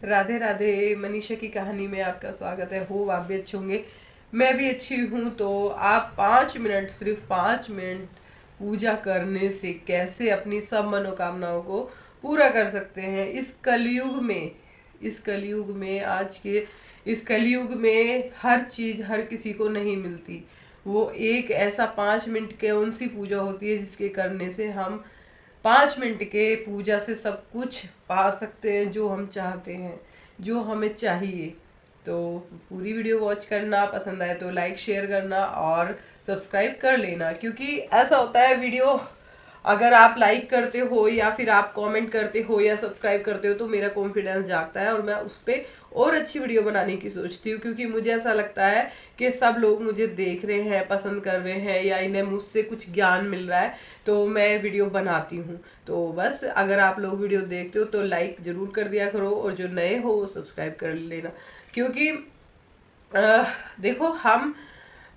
राधे राधे। मनीषा की कहानी में आपका स्वागत है। हो आप भी अच्छे होंगे, मैं भी अच्छी हूँ। तो आप 5 मिनट, सिर्फ 5 मिनट पूजा करने से कैसे अपनी सब मनोकामनाओं को पूरा कर सकते हैं इस कलयुग में। इस कलयुग में, आज के इस कलयुग में हर चीज हर किसी को नहीं मिलती। वो एक ऐसा 5 मिनट के कौन सी पूजा होती है जिसके करने से हम 5 मिनट के पूजा से सब कुछ पा सकते हैं जो हम चाहते हैं, जो हमें चाहिए। तो पूरी वीडियो वॉच करना, पसंद आए तो लाइक शेयर करना और सब्सक्राइब कर लेना, क्योंकि ऐसा होता है वीडियो अगर आप लाइक करते हो या फिर आप कमेंट करते हो या सब्सक्राइब करते हो तो मेरा कॉन्फिडेंस जागता है और मैं उस पर और अच्छी वीडियो बनाने की सोचती हूँ, क्योंकि मुझे ऐसा लगता है कि सब लोग मुझे देख रहे हैं, पसंद कर रहे हैं या इन्हें मुझसे कुछ ज्ञान मिल रहा है, तो मैं वीडियो बनाती हूँ। तो बस अगर आप लोग वीडियो देखते हो तो लाइक ज़रूर कर दिया करो और जो नए हो वो सब्सक्राइब कर लेना, क्योंकि देखो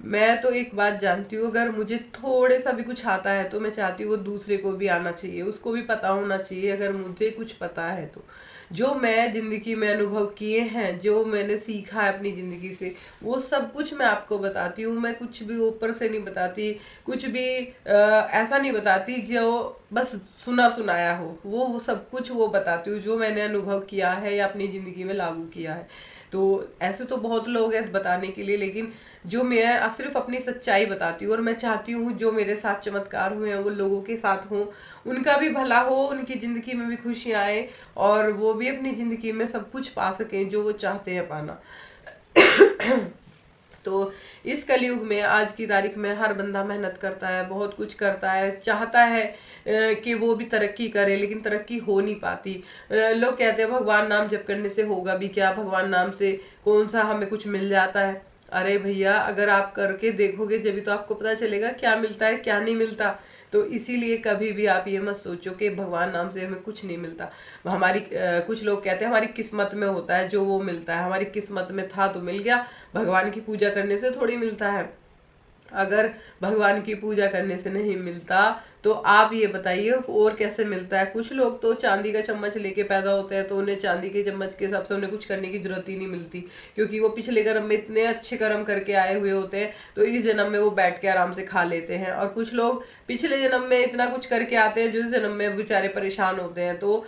मैं तो एक बात जानती हूँ, अगर मुझे थोड़े सा भी कुछ आता है तो मैं चाहती हूँ वो दूसरे को भी आना चाहिए, उसको भी पता होना चाहिए। अगर मुझे कुछ पता है तो जो मैं जिंदगी में अनुभव किए हैं, जो मैंने सीखा है अपनी जिंदगी से, वो सब कुछ मैं आपको बताती हूँ। मैं कुछ भी ऊपर से नहीं बताती, कुछ भी ऐसा नहीं बताती जो बस सुना सुनाया हो। वो सब कुछ वो बताती हूँ जो मैंने अनुभव किया है या अपनी जिंदगी में लागू किया है। तो ऐसे तो बहुत लोग हैं बताने के लिए, लेकिन जो मैं सिर्फ अपनी सच्चाई बताती हूँ और मैं चाहती हूँ जो मेरे साथ चमत्कार हुए हैं वो लोगों के साथ हों, उनका भी भला हो, उनकी ज़िंदगी में भी खुशियाँ आए और वो भी अपनी ज़िंदगी में सब कुछ पा सकें जो वो चाहते हैं पाना। तो इस कलयुग में, आज की तारीख में, हर बंदा मेहनत करता है, बहुत कुछ करता है, चाहता है कि वो भी तरक्की करे, लेकिन तरक्की हो नहीं पाती। लोग कहते हैं भगवान नाम जप करने से होगा भी क्या, भगवान नाम से कौन सा हमें कुछ मिल जाता है। अरे भैया, अगर आप करके देखोगे जब तो आपको पता चलेगा क्या मिलता है क्या नहीं मिलता। तो इसीलिए कभी भी आप ये मत सोचो कि भगवान नाम से हमें कुछ नहीं मिलता। हमारी कुछ लोग कहते हैं हमारी किस्मत में होता है जो वो मिलता है। हमारी किस्मत में था तो मिल गया, भगवान की पूजा करने से थोड़ी मिलता है। अगर भगवान की पूजा करने से नहीं मिलता तो आप ये बताइए और कैसे मिलता है। कुछ लोग तो चांदी का चम्मच लेके पैदा होते हैं तो उन्हें चांदी के चम्मच के हिसाब से उन्हें कुछ करने की जरूरत ही नहीं मिलती, क्योंकि वो पिछले कर्म में इतने अच्छे कर्म करके आए हुए होते हैं तो इस जन्म में वो बैठ के आराम से खा लेते हैं। और कुछ लोग पिछले जन्म में इतना कुछ करके आते हैं जो इस जन्म में बेचारे परेशान होते हैं। तो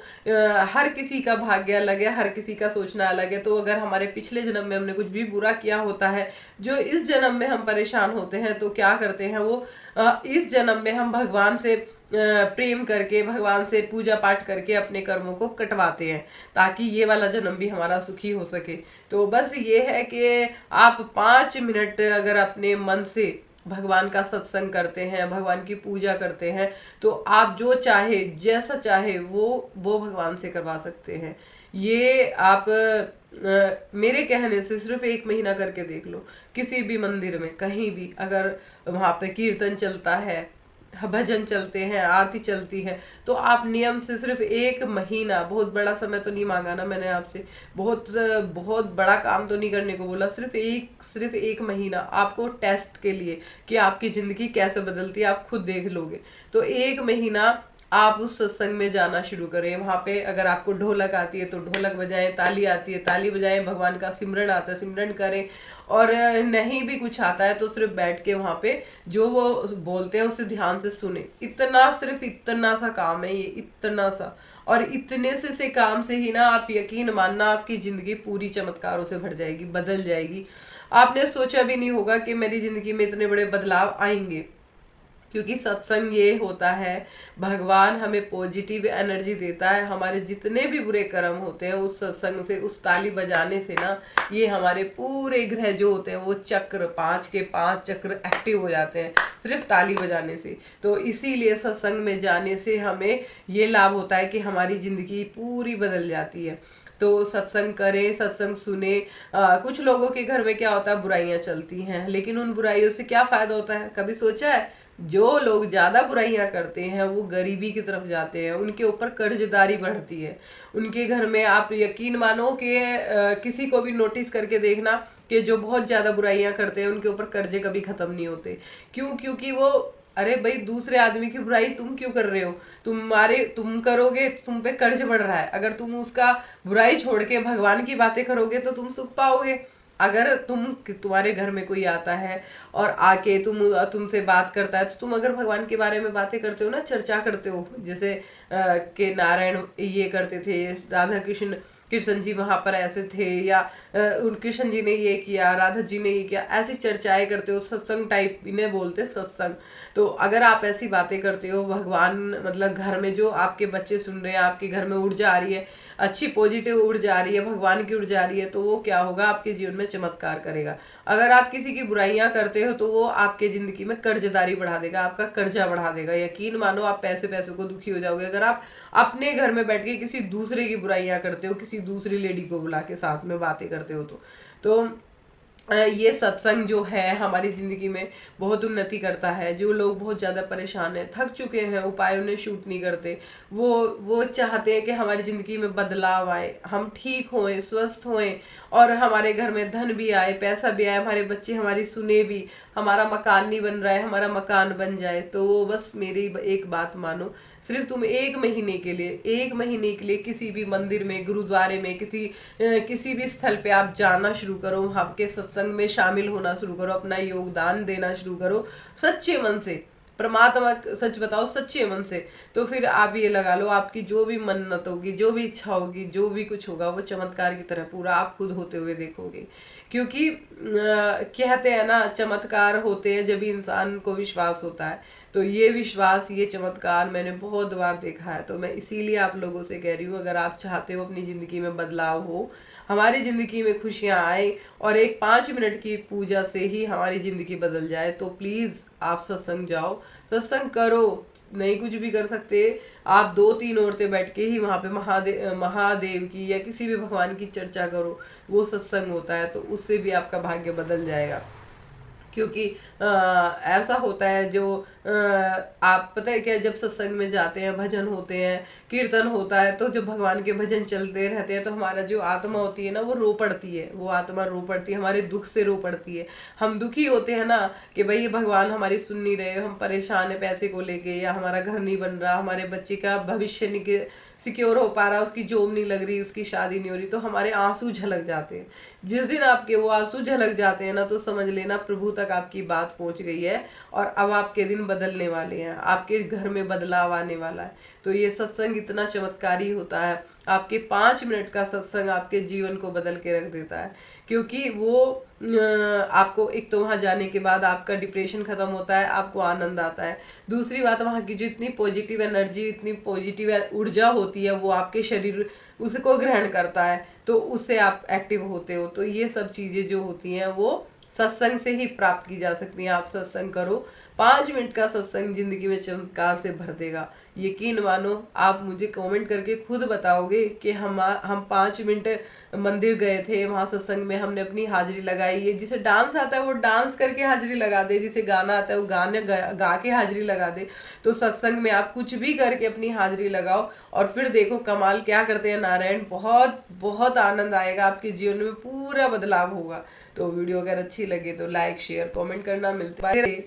हर किसी का भाग्य अलग है, हर किसी का सोचना अलग है। तो अगर हमारे पिछले जन्म में हमने कुछ भी बुरा किया होता है जो इस जन्म में हम परेशान होते हैं, तो क्या करते हैं वो, इस जन्म में हम भगवान से प्रेम करके, भगवान से पूजा पाठ करके अपने कर्मों को कटवाते हैं ताकि ये वाला जन्म भी हमारा सुखी हो सके। तो बस ये है कि आप 5 मिनट अगर अपने मन से भगवान का सत्संग करते हैं, भगवान की पूजा करते हैं, तो आप जो चाहे, जैसा चाहे वो भगवान से करवा सकते हैं। ये आप मेरे कहने से सिर्फ 1 महीना करके देख लो। किसी भी मंदिर में कहीं भी अगर वहां पे कीर्तन चलता है, भजन चलते हैं, आरती चलती है, तो आप नियम से सिर्फ 1 महीना, बहुत बड़ा समय तो नहीं मांगा ना मैंने आपसे, बहुत बहुत बड़ा काम तो नहीं करने को बोला, सिर्फ एक महीना आपको टेस्ट के लिए कि आपकी जिंदगी कैसे बदलती है आप खुद देख लोगे। तो 1 महीना आप उस सत्संग में जाना शुरू करें। वहां पे अगर आपको ढोलक आती है तो ढोलक बजाएं, ताली आती है ताली बजाएं, भगवान का सिमरन आता है सिमरन करें, और नहीं भी कुछ आता है तो सिर्फ बैठ के वहां पे जो वो बोलते हैं उसे ध्यान से सुने। इतना, सिर्फ इतना सा काम है ये, इतना सा। और इतने से काम से ही ना, आप यकीन मानना, आपकी जिंदगी पूरी चमत्कारों से भर जाएगी, बदल जाएगी। आपने सोचा भी नहीं होगा कि मेरी जिंदगी में इतने बड़े बदलाव आएंगे, क्योंकि सत्संग ये होता है, भगवान हमें पॉजिटिव एनर्जी देता है। हमारे जितने भी बुरे कर्म होते हैं उस सत्संग से, उस ताली बजाने से ना, ये हमारे पूरे ग्रह जो होते हैं वो चक्र, 5 के 5 चक्र एक्टिव हो जाते हैं सिर्फ ताली बजाने से। तो इसीलिए सत्संग में जाने से हमें ये लाभ होता है कि हमारी जिंदगी पूरी बदल जाती है। तो सत्संग करें, सत्संग सुने। कुछ लोगों के घर में क्या होता है, बुराइयां चलती हैं, लेकिन उन बुराइयों से क्या फायदा होता है, कभी सोचा है? जो लोग ज्यादा बुराइयां करते हैं वो गरीबी की तरफ जाते हैं, उनके ऊपर कर्जदारी बढ़ती है। उनके घर में, आप यकीन मानो कि किसी को भी नोटिस करके देखना कि जो बहुत ज्यादा बुराइयां करते हैं उनके ऊपर कर्जे कभी खत्म नहीं होते। क्यों? क्योंकि वो अरे भाई, दूसरे आदमी की बुराई तुम क्यों कर रहे हो? तुम करोगे, तुम पे कर्ज बढ़ रहा है। अगर तुम उसका बुराई छोड़ के भगवान की बातें करोगे तो तुम सुख पाओगे। अगर तुम्हारे घर में कोई आता है और आके तुमसे बात करता है, तो तुम अगर भगवान के बारे में बातें करते हो ना, चर्चा करते हो, जैसे कि नारायण ये करते थे, राधा कृष्ण कृष्ण जी वहां पर ऐसे थे, या कृष्ण जी ने ये किया, राधा जी ने ये किया, ऐसी चर्चाएं करते हो, सत्संग टाइप इन्हें बोलते सत्संग। तो अगर आप ऐसी बातें करते हो, भगवान मतलब घर में जो आपके बच्चे सुन रहे हैं, आपके घर में ऊर्जा आ रही है, अच्छी पॉजिटिव ऊर्जा आ रही है, भगवान की ऊर्जा आ रही है, तो वो क्या होगा, आपके जीवन में चमत्कार करेगा। अगर आप किसी की बुराइयां करते हो तो वो आपके जिंदगी में कर्जदारी बढ़ा देगा, आपका कर्जा बढ़ा देगा। यकीन मानो, आप पैसे को दुखी हो जाओगे। अगर आप अपने घर में बैठ के किसी दूसरे की बुराइयां करते हो, किसी दूसरी लेडी को बुला के साथ में बातें करते हो, तो ये सत्संग जो है हमारी ज़िंदगी में बहुत उन्नति करता है। जो लोग बहुत ज़्यादा परेशान हैं, थक चुके हैं, उपायों ने शूट नहीं करते, वो चाहते हैं कि हमारी ज़िंदगी में बदलाव आए, हम ठीक होएं, स्वस्थ होएं, और हमारे घर में धन भी आए, पैसा भी आए, हमारे बच्चे हमारी सुने भी, हमारा मकान नहीं बन रहा है, हमारा मकान बन जाए। तो वो बस मेरी एक बात मानो, सिर्फ तुम 1 महीने के लिए किसी भी मंदिर में, गुरुद्वारे में, किसी भी स्थल पे आप जाना शुरू करो, वहाँ के सत्संग में शामिल होना शुरू करो, अपना योगदान देना शुरू करो सच्चे मन से। परमात्मा सच बताओ, सच्चे मन से। तो फिर आप ये लगा लो, आपकी जो भी मन्नत होगी, जो भी इच्छा होगी, जो भी कुछ होगा, वो चमत्कार की तरह पूरा आप खुद होते हुए देखोगे। क्योंकि कहते हैं ना, चमत्कार होते हैं जब भी इंसान को विश्वास होता है। तो ये विश्वास, ये चमत्कार मैंने बहुत बार देखा है। तो मैं इसीलिए आप लोगों से कह रही हूँ, अगर आप चाहते हो अपनी ज़िंदगी में बदलाव हो, हमारी ज़िंदगी में खुशियाँ आए, और एक 5 मिनट की पूजा से ही हमारी ज़िंदगी बदल जाए, तो प्लीज़ आप सत्संग जाओ, सत्संग करो। नहीं कुछ भी कर सकते, आप 2-3 औरतें बैठ के ही वहाँ पे महादेव की या किसी भी भगवान की चर्चा करो, वो सत्संग होता है। तो उससे भी आपका भाग्य बदल जाएगा। क्योंकि ऐसा होता है, जो आप पता है क्या, जब सत्संग में जाते हैं, भजन होते हैं, कीर्तन होता है, तो जब भगवान के भजन चलते रहते हैं, तो हमारा जो आत्मा होती है ना, वो रो पड़ती है, वो आत्मा रो पड़ती है, हमारे दुख से रो पड़ती है। हम दुखी होते हैं ना कि भाई ये भगवान हमारी सुन नहीं रहे, हम परेशान है पैसे को लेके, या हमारा घर नहीं बन रहा, हमारे बच्चे का भविष्य नहीं सिक्योर हो पा रहा, उसकी जॉब नहीं लग रही, उसकी शादी नहीं हो रही, तो हमारे आंसू झलक जाते हैं। जिस दिन आपके वो आंसू झलक जाते हैं ना, तो समझ लेना प्रभु तक आपकी बात पहुंच गई है, और अब आपके दिन बदलने वाले हैं, आपके घर में बदलाव आने वाला है। तो ये सत्संग इतना चमत्कारी होता है, आपके 5 मिनट का सत्संग आपके जीवन को बदल के रख देता है। क्योंकि वो आपको, एक तो वहाँ जाने के बाद आपका डिप्रेशन खत्म होता है, आपको आनंद आता है। दूसरी बात, वहाँ की जो इतनी पॉजिटिव एनर्जी, इतनी पॉजिटिव ऊर्जा होती है, वो आपके शरीर उसको ग्रहण करता है, तो उससे आप एक्टिव होते हो। तो ये सब चीज़ें जो होती हैं, वो सत्संग से ही प्राप्त की जा सकती हैं। आप सत्संग करो, 5 मिनट का सत्संग जिंदगी में चमत्कार से भर देगा। यकीन मानो, आप मुझे कमेंट करके खुद बताओगे कि हम 5 मिनट मंदिर गए थे, वहाँ सत्संग में हमने अपनी हाजिरी लगाई है। जिसे डांस आता है वो डांस करके हाजिरी लगा दे, जिसे गाना आता है वो गाने गा के हाजिरी लगा दे। तो सत्संग में आप कुछ भी करके अपनी हाजिरी लगाओ, और फिर देखो कमाल क्या करते हैं नारायण। बहुत बहुत आनंद आएगा, आपके जीवन में पूरा बदलाव होगा। तो वीडियो अगर अच्छी लगे तो लाइक, शेयर, कमेंट करना। मिलते हैं।